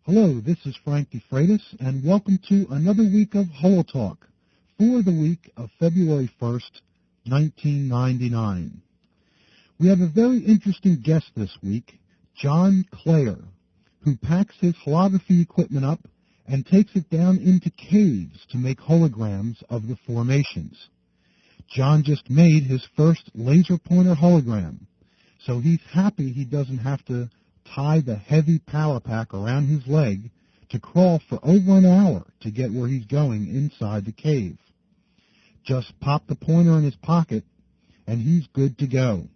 Hello, this is Frank DeFreitas, and welcome to another week of HoloTalk for the week of February 1st, 1999. We have a very interesting guest this week, John Klayer, who packs his holography equipment up and takes it down into caves to make holograms of the formations. John just made his first laser pointer hologram, so he's happy he doesn't have to tie the heavy power pack around his leg to crawl for over an hour to get where he's going inside the cave. Just pop the pointer in his pocket, and he's good to go.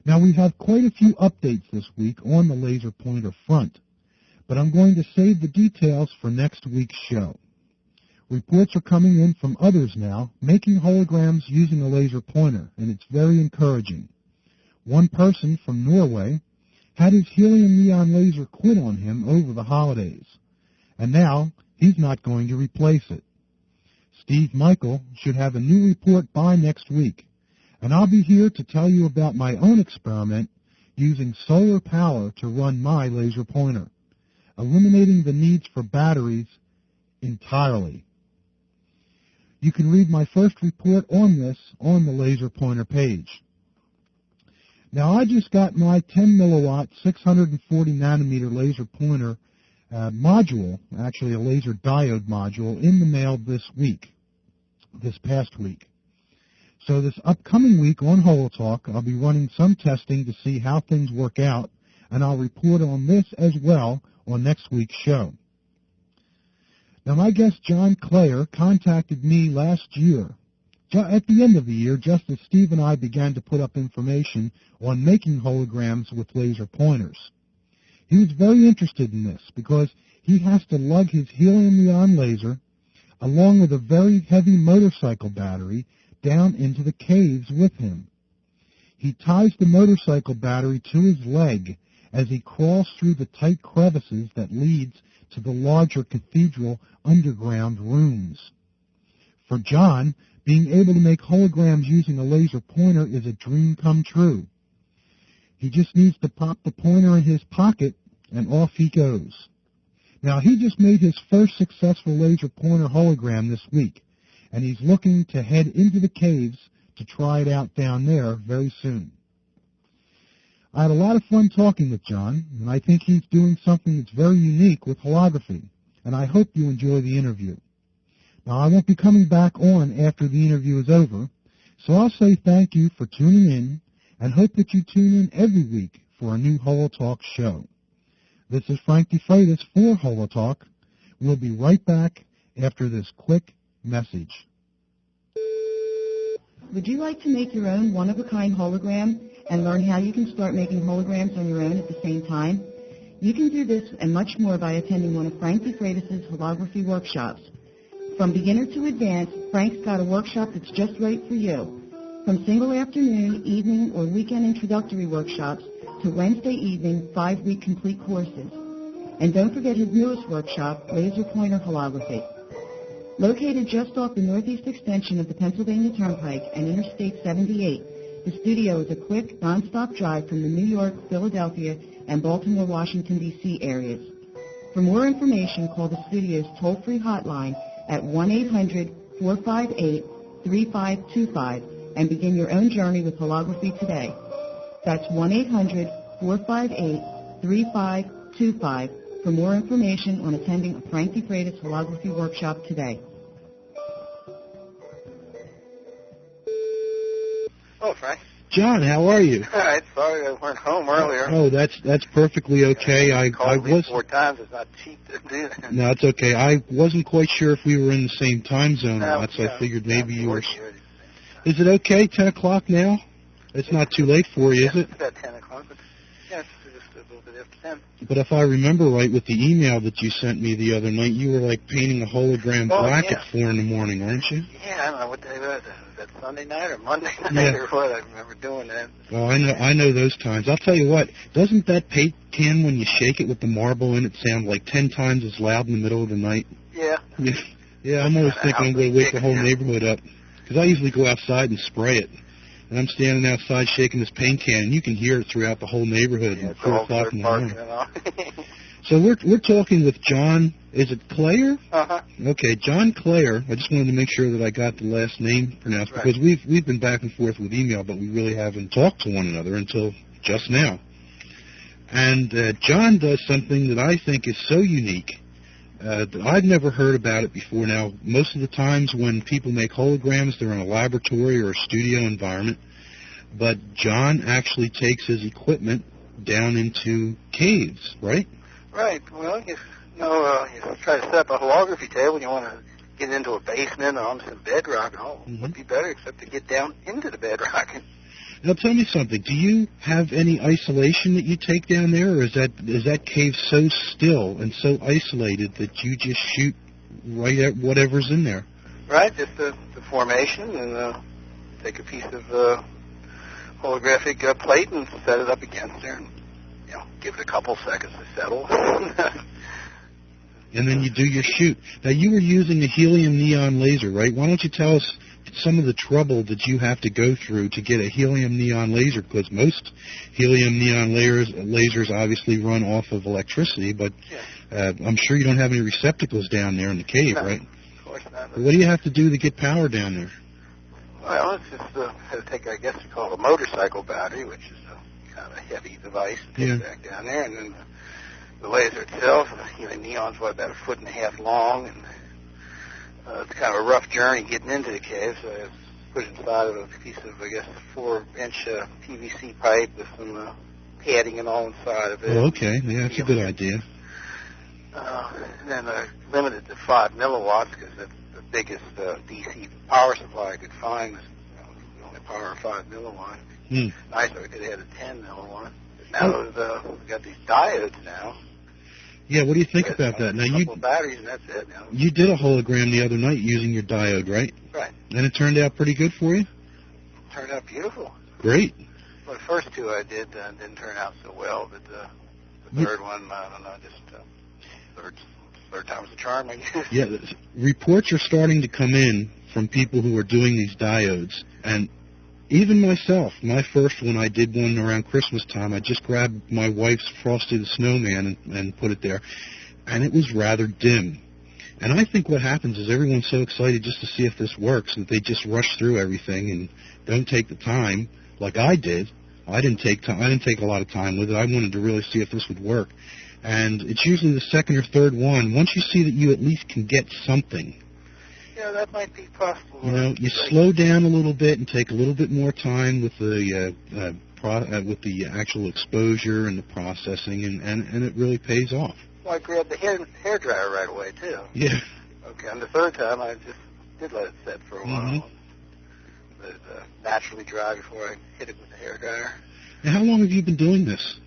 Now, we have quite a few updates this week on the laser pointer front, but I'm going to save the details for next week's show. Reports are coming in from others now making holograms using a laser pointer, and it's very encouraging. One person from Norway had his helium neon laser quit on him over the holidays, and now he's not going to replace it. Steve Michael should have a new report by next week, and I'll be here to tell you about my own experiment using solar power to run my laser pointer, eliminating the needs for batteries entirely. You can read my first report on this on the laser pointer page. Now, I just got my 10 milliwatt 640 nanometer laser pointer module, actually a laser diode module, in the mail this past week. So this upcoming week on HoloTalk, I'll be running some testing to see how things work out, and I'll report on this as well on next week's show. Now, my guest John Klayer contacted me last year, at the end of the year, just as Steve and I began to put up information on making holograms with laser pointers. He was very interested in this because he has to lug his helium neon laser along with a very heavy motorcycle battery down into the caves with him. He ties the motorcycle battery to his leg as he crawls through the tight crevices that leads to the larger cathedral underground rooms. For John, being able to make holograms using a laser pointer is a dream come true. He just needs to pop the pointer in his pocket, and off he goes. Now, he just made his first successful laser pointer hologram this week, and he's looking to head into the caves to try it out down there very soon. I had a lot of fun talking with John, and I think he's doing something that's very unique with holography, and I hope you enjoy the interview. Now, I won't be coming back on after the interview is over, so I'll say thank you for tuning in and hope that you tune in every week for a new HoloTalk show. This is Frank DeFreitas for HoloTalk. We'll be right back after this quick message. Would you like to make your own one-of-a-kind hologram and learn how you can start making holograms on your own at the same time? You can do this and much more by attending one of Frank DeFreitas' holography workshops. From beginner to advanced, Frank's got a workshop that's just right for you. From single afternoon, evening, or weekend introductory workshops to Wednesday evening, 5-week complete courses. And don't forget his newest workshop, Laser Pointer Holography. Located just off the northeast extension of the Pennsylvania Turnpike and Interstate 78, the studio is a quick, non-stop drive from the New York, Philadelphia, and Baltimore, Washington, D.C. areas. For more information, call the studio's toll-free hotline at 1-800-458-3525 and begin your own journey with holography today. That's 1-800-458-3525 for more information on attending a Frank DeFreitas holography workshop today. Oh, Frank. John, how are you? All right, sorry I weren't home earlier. Oh, that's perfectly okay. I was 4 times. It's not cheap to do that. No, it's okay. I wasn't quite sure if we were in the same time zone or not, so I figured maybe you were. Is it okay? 10 o'clock now? It's not too late for you, is it? It's about 10 o'clock. But yeah, it's just a little bit after 10. But if I remember right, with the email that you sent me the other night, you were like painting a hologram bracket at 4 in the morning, weren't you? Yeah, I don't know what day was. Was that Sunday night or Monday night or what? I remember doing that. Oh, I know those times. I'll tell you what, doesn't that paint can, when you shake it with the marble in it, sound like 10 times as loud in the middle of the night? Yeah. Yeah, I'm always thinking I'm going to wake the whole neighborhood up. Because I usually go outside and spray it. And I'm standing outside shaking this paint can, and you can hear it throughout the whole neighborhood at 4 o'clock in the morning. So we're talking with John. Is it Klayer? Uh-huh. Okay, John Klayer. I just wanted to make sure that I got the last name pronounced, Right. because we've been back and forth with email, but we really haven't talked to one another until just now. And John does something that I think is so unique that I've never heard about it before. Now, most of the times when people make holograms, they're in a laboratory or a studio environment, but John actually takes his equipment down into caves, right? Right. Well, you try to set up a holography table and you want to get into a basement or onto some bedrock. Would be better except to get down into the bedrock. Now, tell me something. Do you have any isolation that you take down there, or is that cave so still and so isolated that you just shoot right at whatever's in there? Right. Just the formation, and take a piece of holographic plate and set it up against there, and give it a couple seconds to settle. And then you do your shoot. Now, you were using a helium neon laser, right? Why don't you tell us some of the trouble that you have to go through to get a helium neon laser, because most helium neon lasers obviously run off of electricity, but I'm sure you don't have any receptacles down there in the cave, No, right? Of course not. What do you have to do to get power down there? Well, it's just have to take, I guess, you call it a motorcycle battery, which is a kind of a heavy device to take back down there, and then the laser itself, the neon's about 1.5 feet long, and it's kind of a rough journey getting into the cave, so I was put inside of a piece of, I guess, 4-inch PVC pipe with some padding and all inside of it. Oh, okay. Yeah, that's a good idea. And then limited to 5 milliwatts, because that's the biggest DC power supply I could find. The only power of 5 milliwatts. Nice, I could have had a 10 milliwatt. Now we've got these diodes now. Yeah, what do you think about that? Now, a couple of batteries, and that's it now. You did a hologram the other night using your diode, right? Right. And it turned out pretty good for you? Turned out beautiful. Great. Well, the first two I did didn't turn out so well, but the third one, I don't know, just third time's the charm, I guess. Yeah, reports are starting to come in from people who are doing these diodes, and even myself, my first one, I did one around Christmas time. I just grabbed my wife's Frosty the Snowman and put it there, and it was rather dim. And I think what happens is everyone's so excited just to see if this works that they just rush through everything and don't take the time like I did. I didn't take a lot of time with it. I wanted to really see if this would work. And it's usually the second or third one. Once you see that you at least can get something, yeah, that might be possible. You slow down a little bit and take a little bit more time with the actual exposure and the processing, and it really pays off. Well, I grabbed the hair dryer right away too. Yeah. Okay, and the third time I just did let it set for a while. Let it naturally dry before I hit it with the hair dryer. Now, how long have you been doing this?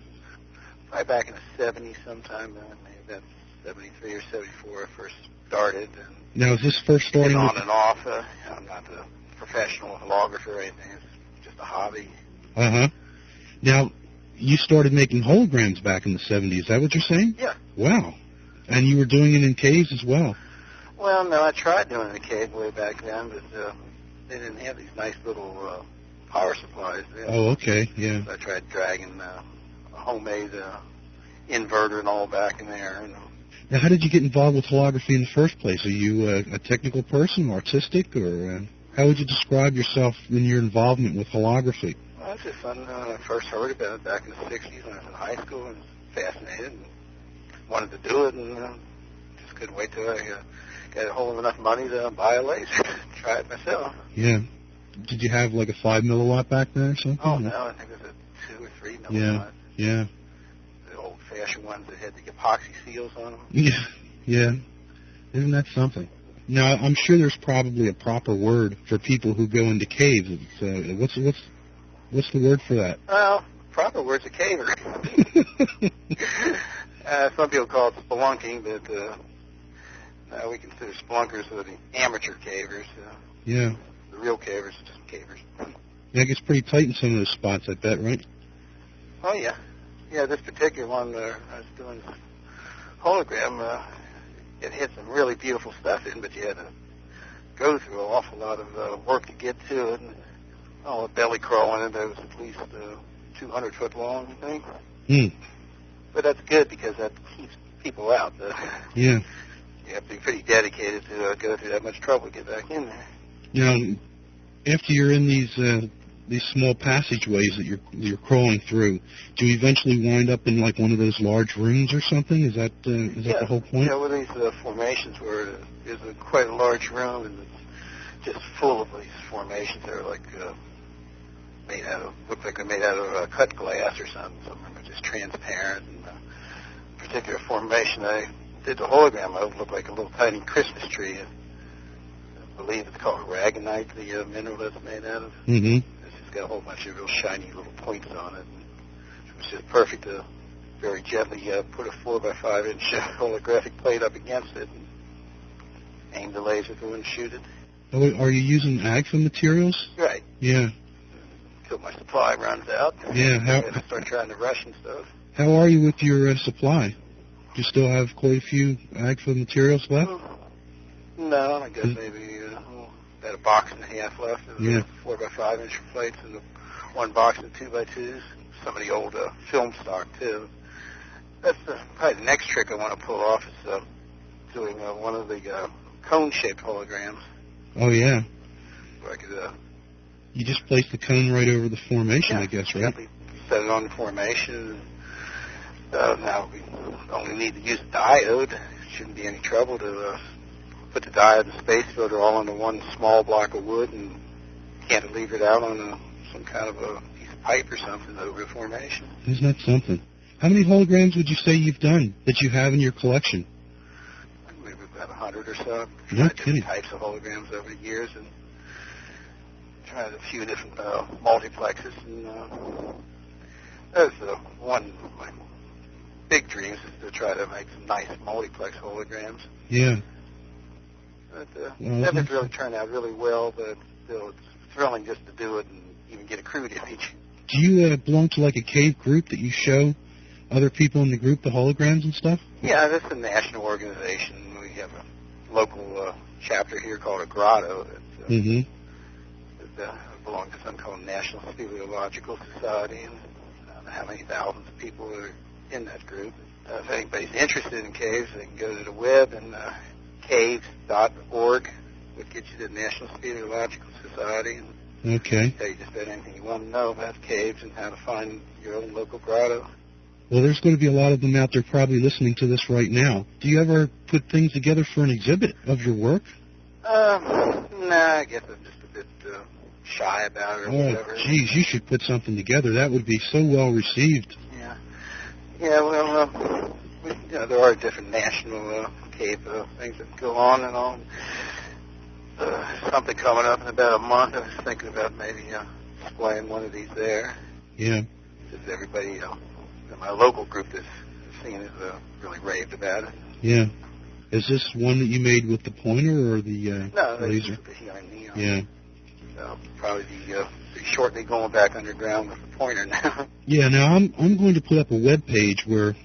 Probably back in the 70s sometime. Maybe that's 73 or 74 I first started. And now, is this first starting? On and off. I'm not a professional holographer or anything. It's just a hobby. Uh-huh. Now, you started making holograms back in the 70s. Is that what you're saying? Yeah. Wow. And you were doing it in caves as well? Well, no, I tried doing it in a cave way back then, but they didn't have these nice little power supplies then. Oh, okay, yeah. So I tried dragging a homemade inverter and all back in there. Now, how did you get involved with holography in the first place? Are you a technical person, artistic, or how would you describe yourself in your involvement with holography? Well, it's just fun. I first heard about it back in the 60s when I was in high school and was fascinated and wanted to do it, and just couldn't wait till I got a hold of enough money to buy a laser and try it myself. Yeah. Did you have like a 5 milliwatt back then or something? Oh, no, I think it was a 2 or 3 milliwatt. Yeah. The old-fashioned ones that had the epoxy seals on them. Yeah. Isn't that something? Now, I'm sure there's probably a proper word for people who go into caves. What's the word for that? Well, proper word's a caver. Some people call it spelunking, but we consider spelunkers the amateur cavers. Yeah. The real cavers are just cavers. Yeah, it gets pretty tight in some of those spots, I bet, right? Oh, yeah. Yeah, this particular one I was doing hologram, it had some really beautiful stuff in, but you had to go through an awful lot of work to get to it. And, a belly crawl in it that was at least 200 foot long, I think. But that's good because that keeps people out. Yeah. You have to be pretty dedicated to go through that much trouble to get back in there. Now, after you're in these small passageways that you're crawling through, do you eventually wind up in like one of those large rooms or something? Is that the whole point? Yeah, with these formations where there's quite a large room and it's just full of these formations that are like look like they're made out of cut glass or something. Some of them are just transparent. And a particular formation I did the hologram of looked like a little tiny Christmas tree. I believe it's called ragonite, the mineral that's made out of. Mm-hmm. It's got a whole bunch of real shiny little points on it. And it was just perfect to very gently put a 4x5 inch holographic plate up against it and aim the laser through and shoot it. Oh, are you using AGFA materials? Right. Yeah. Until my supply runs out. Yeah. I have to start trying to rush and stuff. How are you with your supply? Do you still have quite a few AGFA materials left? No, I guess maybe about a box and a half left of the 4x5 inch plates and one box of 2x2s. Some of the old film stock too. That's probably the next trick I want to pull off is doing one of the cone-shaped holograms. Oh yeah. Where I could. You just place the cone right over the formation, I guess, right? Yeah, set it on the formation. Now we only need to use a diode. It shouldn't be any trouble to put the diode and space filter all into one small block of wood and cantilever it out on some kind of a piece of pipe or something over the formation. Isn't that something? How many holograms would you say you've done that you have in your collection? Maybe about 100 or so. No Tried kidding. different types of holograms over the years and tried a few different multiplexes. And that's one of my big dreams is to try to make some nice multiplex holograms. Yeah. But never really turned out really well, but still it's thrilling just to do it and even get a crude image. Do you belong to like a cave group that you show other people in the group the holograms and stuff? Yeah, that's a national organization. We have a local chapter here called a Grotto that belongs to something called National Speleological Society, and I don't know how many thousands of people are in that group. If anybody's interested in caves, they can go to the web and caves.org, which gets you to the National Speleological Society. And okay. tell you just about anything you want to know about caves and how to find your own local grotto. Well, there's going to be a lot of them out there probably listening to this right now. Do you ever put things together for an exhibit of your work? Nah, I guess I'm just a bit shy about it or whatever. Oh, geez, you should put something together. That would be so well received. Yeah. Yeah, well, there are different national cave things that go on and all. Something coming up in about a month. I was thinking about maybe displaying one of these there. Yeah. Because everybody, my local group that's seen it really raved about it. Yeah. Is this one that you made with the pointer or the no, laser? No, the neon. Yeah. Probably be shortly going back underground with the pointer now. Yeah. Now I'm going to put up a web page where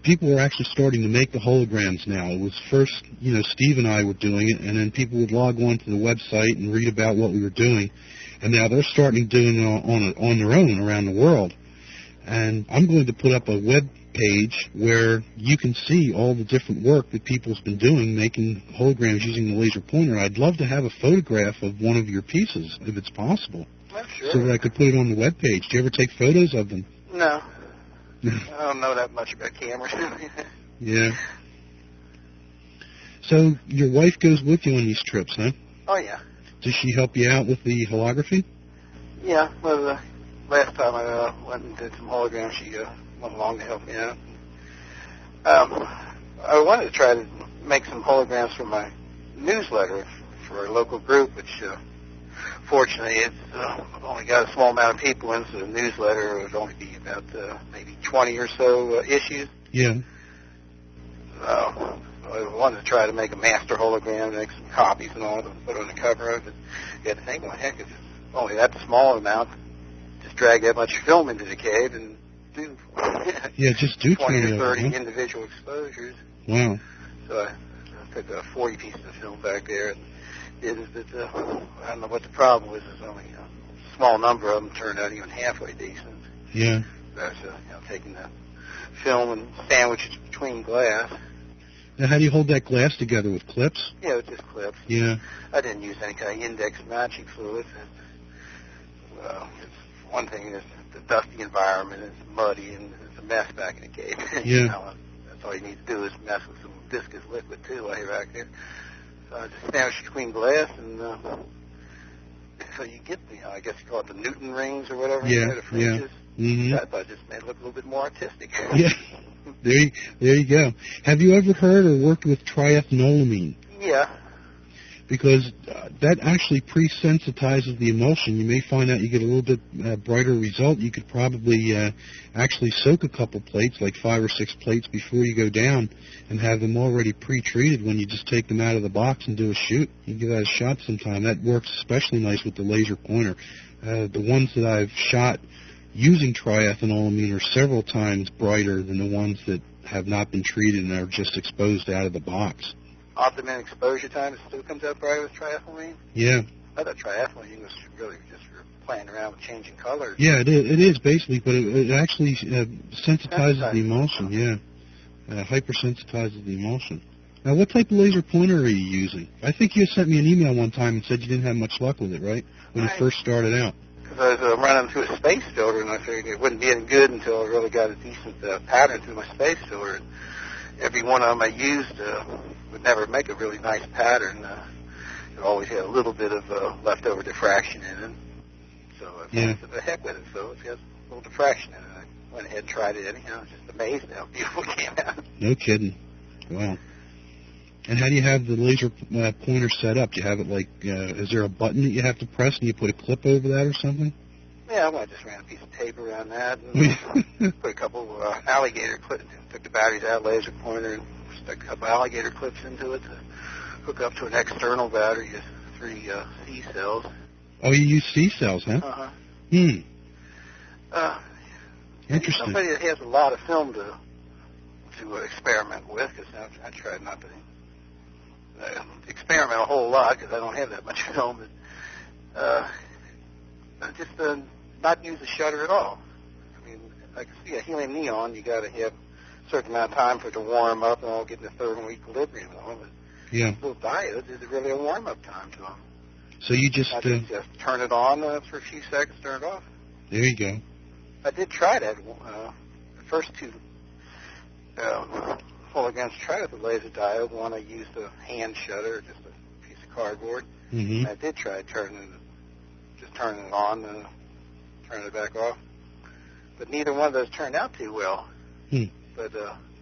people are actually starting to make the holograms now. It was first, Steve and I were doing it, and then people would log on to the website and read about what we were doing, and now they're starting doing it on their own around the world. And I'm going to put up a web page where you can see all the different work that people's been doing, making holograms using the laser pointer. I'd love to have a photograph of one of your pieces, if it's possible, sure. so that I could put it on the web page. Do you ever take photos of them? No. I don't know that much about cameras. Yeah. So your wife goes with you on these trips, huh? Oh, yeah. Does she help you out with the holography? Yeah. Well, last time I went and did some holograms, she went along to help me out. I wanted to try to make some holograms for my newsletter for our local group, which fortunately it's only got a small amount of people in, so the newsletter would only be about maybe 20 or so issues. Yeah. I wanted to try to make a master hologram, make some copies and all to put on the cover of it. You had to think, well, heck, if it's only that small amount, just drag that much film into the cave and do just do 20 or 30 of them, huh? individual exposures. Wow. So I took 40 pieces of film back there and did it. I don't know what the problem was. There's only a small number of them turned out even halfway decent. Yeah. So I was taking the film and sandwich it between glass. Now, how do you hold that glass together, with clips? Yeah, with just clips. Yeah. I didn't use any kind of index matching fluid. It's one thing is the dusty environment, it's muddy, and it's a mess back in the cave. Yeah. You know, that's all you need to do is mess with some viscous liquid, too, while you're back there. So I just sandwich between glass, and so you get the, I guess you call it the Newton rings or whatever. Yeah, The fringes. yeah. Mm-hmm. That just made it look a little bit more artistic. Yeah. There you go. Have you ever heard or worked with triethanolamine? Yeah. Because that actually pre-sensitizes the emulsion. You may find out you get a little bit brighter result. You could probably actually soak a couple plates, like 5 or 6 plates, before you go down and have them already pre-treated when you just take them out of the box and do a shoot. You can give that a shot sometime. That works especially nice with the laser pointer. The ones that I've shot using triethanolamine are several times brighter than the ones that have not been treated and are just exposed out of the box. Optimum exposure time still comes out bright with triethylene? Yeah. I thought triethylene was really just for playing around with changing colors. Yeah, it is basically, but it actually sensitizes the emulsion, yeah. Hypersensitizes the emulsion. Now, what type of laser pointer are you using? I think you sent me an email one time and said you didn't have much luck with it, right? When you first started out. Because I was running through a space filter, and I figured it wouldn't be any good until I really got a decent pattern through my space filter. And every one of them I used would never make a really nice pattern. It always had a little bit of leftover diffraction in it. So I thought, the heck with it. So it has a little diffraction in it. I went ahead and tried it anyhow. I was just amazed at how beautiful it came out. No kidding. Wow. And how do you have the laser pointer set up? Do you have it like, is there a button that you have to press and you put a clip over that or something? Yeah, I just ran a piece of tape around that and put a couple alligator clips, took the batteries out, laser pointer, and stuck a couple alligator clips into it to hook up to an external battery, just 3 C cells. Oh, you use C cells, huh? Uh-huh. Interesting. Somebody that has a lot of film to experiment with, because I tried not to experiment a whole lot because I don't have that much film. But just not use the shutter at all. I mean, I can see a helium neon. You got to have a certain amount of time for it to warm up and all get in the third and equilibrium on. But yeah. Little diodes is really a warm up time to them. So you just just turn it on for a few seconds, turn it off. There you go. I did try that. The first 2 Holograms tried it with laser diode. One I used a hand shutter, just a piece of cardboard. Mm-hmm. I did try turning it on and turning it back off. But neither one of those turned out too well. But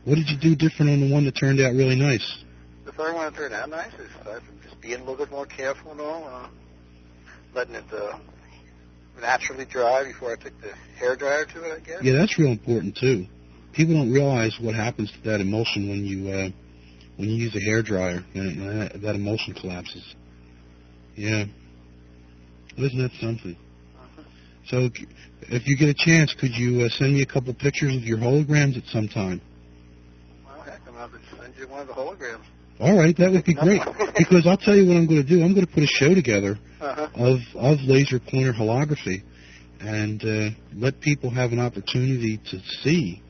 what did you do different on the one that turned out really nice? The third one that turned out nice is just being a little bit more careful and all, letting it naturally dry before I took the hair dryer to it, I guess. Yeah, that's real important too. People don't realize what happens to that emulsion when you use a hair dryer, and that emulsion collapses. Yeah. Isn't that something? Uh-huh. So if you get a chance, could you send me a couple pictures of your holograms at some time? Well, heck, I'm going to send you one of the holograms. All right, that would be great. Because I'll tell you what I'm going to do. I'm going to put a show together of laser pointer holography and let people have an opportunity to see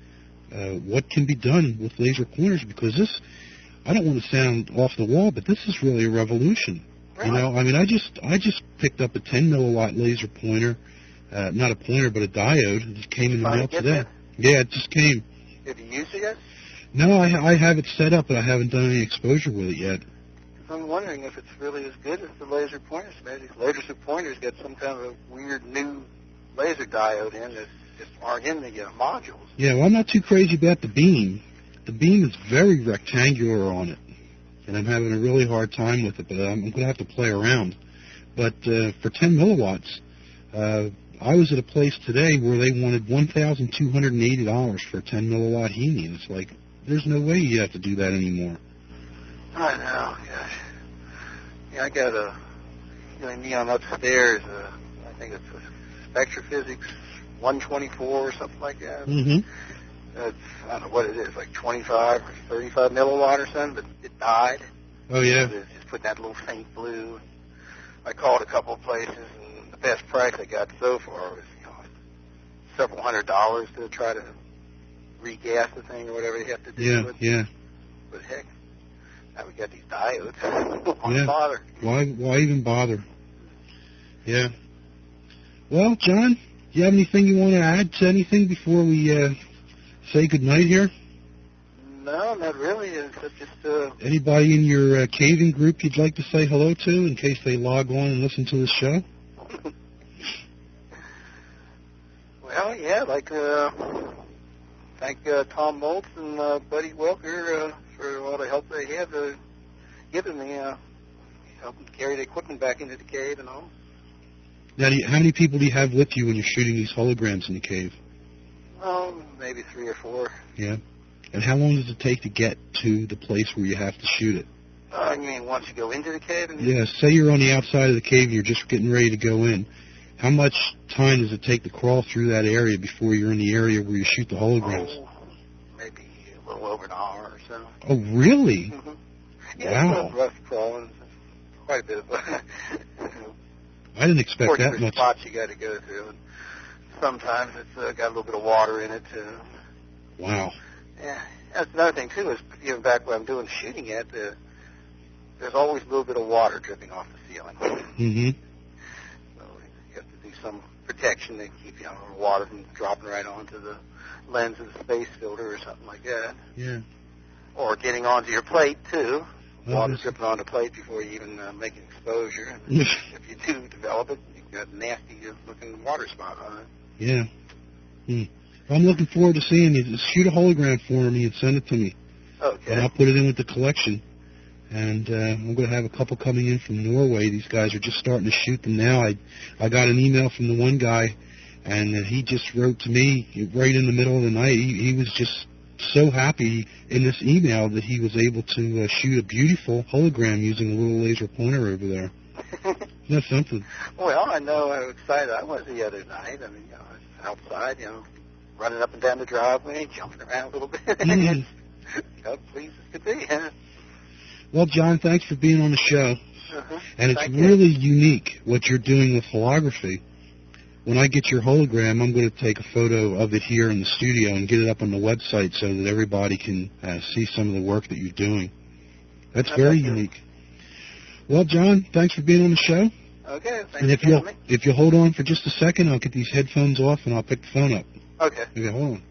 what can be done with laser pointers, because this, I don't want to sound off the wall, but this is really a revolution. Really? You know, I mean, I just picked up a 10 milliwatt laser pointer, not a pointer, but a diode. It just came in the mail today. Yeah, it just came. Have you used it yet? No, I have it set up, but I haven't done any exposure with it yet. I'm wondering if it's really as good as the laser pointers. Maybe laser pointers get some kind of a weird new laser diode in that just aren't in the modules. Yeah, well, I'm not too crazy about the beam. The beam is very rectangular on it, and I'm having a really hard time with it, but I'm going to have to play around. But for 10 milliwatts, I was at a place today where they wanted $1,280 for a 10 milliwatt helium. It's like, there's no way you have to do that anymore. I know, gosh. Yeah, I got a neon upstairs. I think it's a Spectrophysics 124 or something like that. Mm-hmm. It's, I don't know what it is, like 25 or 35 milliwatt or something, but it died. Oh, yeah. It's just putting that little faint blue. I called a couple of places, and the best price I got so far was several $100s to try to regas the thing or whatever they have to do. Yeah, yeah. But heck, now we got these diodes. Why Yeah. bother? Why even bother? Yeah. Well, John, do you have anything you want to add to anything before we say goodnight here? No, not really. It's just Anybody in your caving group you'd like to say hello to in case they log on and listen to the show? well, yeah, like thank Tom Moltz and Buddy Welker for all the help they have given me, helping carry the equipment back into the cave and all. Now, how many people do you have with you when you're shooting these holograms in the cave? Maybe 3 or 4. Yeah. And how long does it take to get to the place where you have to shoot it? You mean once you go into the cave? Yeah, say you're on the outside of the cave and you're just getting ready to go in. How much time does it take to crawl through that area before you're in the area where you shoot the holograms? Maybe a little over an hour or so. Oh, really? Mm-hmm. Yeah, Wow. it's rough crawling. Quite a bit of I didn't expect that much. spots you got to go through. And sometimes it's got a little bit of water in it. Wow. Yeah, that's another thing too. Is even back where I'm doing shooting at, there's always a little bit of water dripping off the ceiling. Mm-hmm. So you have to do some protection to keep water from dropping right onto the lens of the space filter or something like that. Yeah. Or getting onto your plate too. Well, Water dripping on the plate before you even make an exposure. And if you do develop it, you've got a nasty looking water spot on it. Yeah. I'm looking forward to seeing you. Just shoot a hologram for me and send it to me. Okay. And I'll put it in with the collection. And I'm going to have a couple coming in from Norway. These guys are just starting to shoot them now. I got an email from the one guy, and he just wrote to me right in the middle of the night. He was just so happy in this email that he was able to shoot a beautiful hologram using a little laser pointer over there. Isn't that something? Well, I know how excited I was the other night. I mean, I was outside, running up and down the driveway, jumping around a little bit. Mm. Pleased as could be. Huh? Well, John, thanks for being on the show. Uh-huh. And it's Thank really you. unique what you're doing with holography. When I get your hologram, I'm going to take a photo of it here in the studio and get it up on the website so that everybody can see some of the work that you're doing. That's very unique. Well, John, thanks for being on the show. Okay, thanks And for having me. if you'll hold on for just a second, I'll get these headphones off and I'll pick the phone up. Okay. Okay, hold on.